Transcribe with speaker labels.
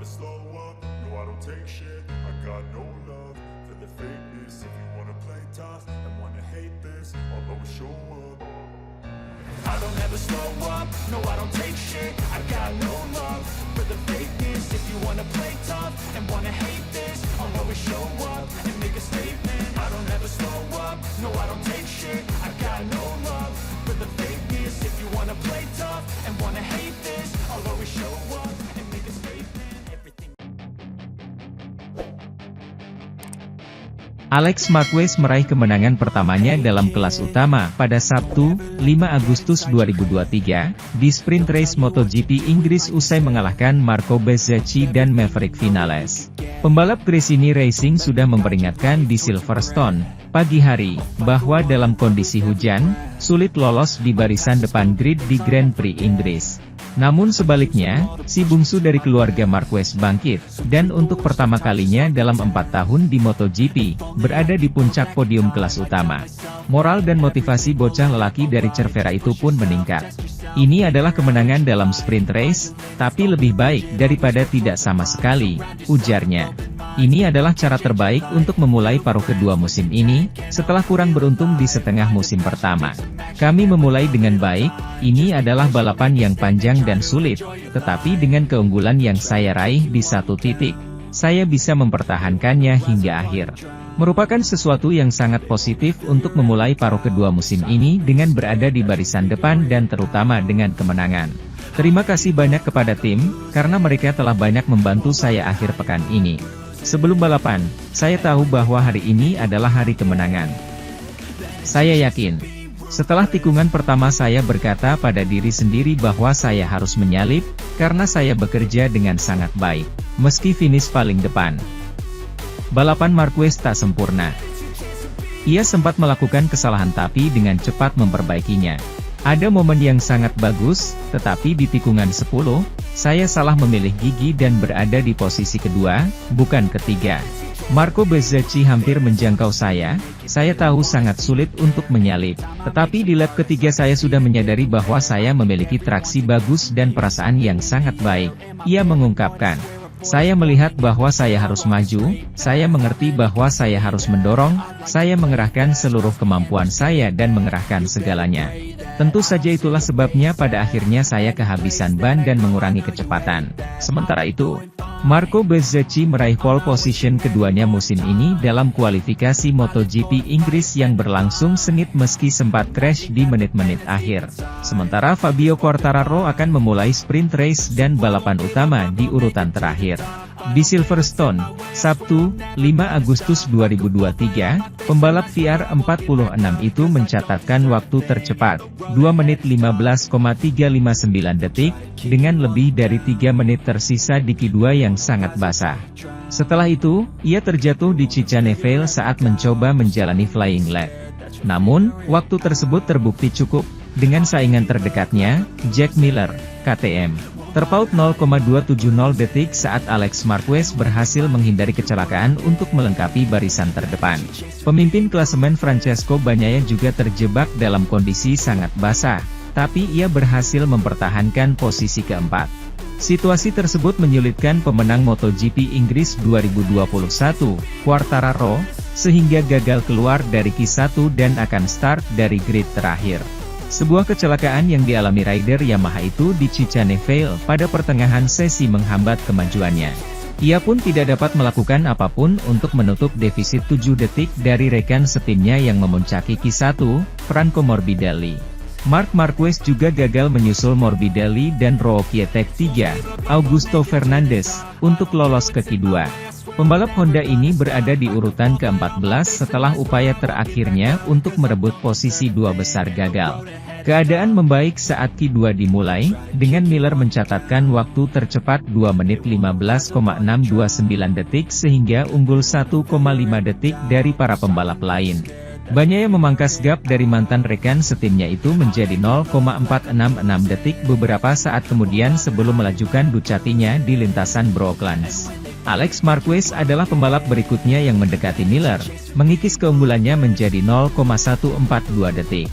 Speaker 1: never slow up, no I don't take shit. I got no love for the fakeness. If you wanna play tough and wanna hate this, I'll always show up. I don't ever slow up, no I don't take shit. I got no love for the fakeness. If you wanna play tough and wanna hate this, I'll always show up and make a statement. I don't ever slow up, no I don't take shit. I got no love for the fakeness. If you wanna play tough and wanna hate this, I'll always show up and make a statement. Everything.
Speaker 2: Alex Marquez meraih kemenangan pertamanya dalam kelas utama pada Sabtu, 5 Agustus 2023, di sprint race MotoGP Inggris usai mengalahkan Marco Bezzecchi dan Maverick Vinales. Pembalap Gresini Racing sudah memperingatkan di Silverstone, pagi hari, bahwa dalam kondisi hujan, sulit lolos di barisan depan grid di Grand Prix Inggris. Namun sebaliknya, si bungsu dari keluarga Marquez bangkit, dan untuk pertama kalinya dalam 4 tahun di MotoGP, berada di puncak podium kelas utama. Moral dan motivasi bocah lelaki dari Cervera itu pun meningkat. Ini adalah kemenangan dalam sprint race, tapi lebih baik daripada tidak sama sekali, ujarnya. Ini adalah cara terbaik untuk memulai paruh kedua musim ini, setelah kurang beruntung di setengah musim pertama. Kami memulai dengan baik, ini adalah balapan yang panjang dan sulit, tetapi dengan keunggulan yang saya raih di satu titik, saya bisa mempertahankannya hingga akhir. Merupakan sesuatu yang sangat positif untuk memulai paruh kedua musim ini dengan berada di barisan depan dan terutama dengan kemenangan. Terima kasih banyak kepada tim, karena mereka telah banyak membantu saya akhir pekan ini. Sebelum balapan, saya tahu bahwa hari ini adalah hari kemenangan. Saya yakin. Setelah tikungan pertama saya berkata pada diri sendiri bahwa saya harus menyalip, karena saya bekerja dengan sangat baik, meski finish paling depan. Balapan Marquez tak sempurna. Ia sempat melakukan kesalahan tapi dengan cepat memperbaikinya. Ada momen yang sangat bagus, tetapi di tikungan 10, saya salah memilih gigi dan berada di posisi kedua, bukan ketiga. Marco Bezzecchi hampir menjangkau saya tahu sangat sulit untuk menyalip. Tetapi di lap ketiga saya sudah menyadari bahwa saya memiliki traksi bagus dan perasaan yang sangat baik, ia mengungkapkan. Saya melihat bahwa saya harus maju, saya mengerti bahwa saya harus mendorong, saya mengerahkan seluruh kemampuan saya dan mengerahkan segalanya. Tentu saja itulah sebabnya pada akhirnya saya kehabisan ban dan mengurangi kecepatan. Sementara itu, Marco Bezzecchi meraih pole position keduanya musim ini dalam kualifikasi MotoGP Inggris yang berlangsung sengit meski sempat crash di menit-menit akhir. Sementara Fabio Quartararo akan memulai sprint race dan balapan utama di urutan terakhir. Di Silverstone, Sabtu, 5 Agustus 2023, pembalap VR46 itu mencatatkan waktu tercepat, 2 menit 15,359 detik, dengan lebih dari 3 menit tersisa di Q2 yang sangat basah. Setelah itu, ia terjatuh di Ciccane saat mencoba menjalani flying lap. Namun, waktu tersebut terbukti cukup, dengan saingan terdekatnya, Jack Miller, KTM. Terpaut 0,270 detik saat Alex Marquez berhasil menghindari kecelakaan untuk melengkapi barisan terdepan. Pemimpin klasemen Francesco Bagnaia juga terjebak dalam kondisi sangat basah, tapi ia berhasil mempertahankan posisi keempat. Situasi tersebut menyulitkan pemenang MotoGP Inggris 2021, Quartararo, sehingga gagal keluar dari Q1 dan akan start dari grid terakhir. Sebuah kecelakaan yang dialami rider Yamaha itu di Ciccane pada pertengahan sesi menghambat kemajuannya. Ia pun tidak dapat melakukan apapun untuk menutup defisit 7 detik dari rekan setimnya yang memuncaki Q1, Franco Morbidelli. Marc Marquez juga gagal menyusul Morbidelli dan Rookietech 3, Augusto Fernandes, untuk lolos ke Q2. Pembalap Honda ini berada di urutan ke-14 setelah upaya terakhirnya untuk merebut posisi 2 besar gagal. Keadaan membaik saat Q2 dimulai, dengan Miller mencatatkan waktu tercepat 2 menit 15,629 detik sehingga unggul 1,5 detik dari para pembalap lain. Bagnaia memangkas gap dari mantan rekan setimnya itu menjadi 0,466 detik beberapa saat kemudian sebelum melajukan Ducatinya di lintasan Brooklands. Alex Marquez adalah pembalap berikutnya yang mendekati Miller, mengikis keunggulannya menjadi 0,142 detik.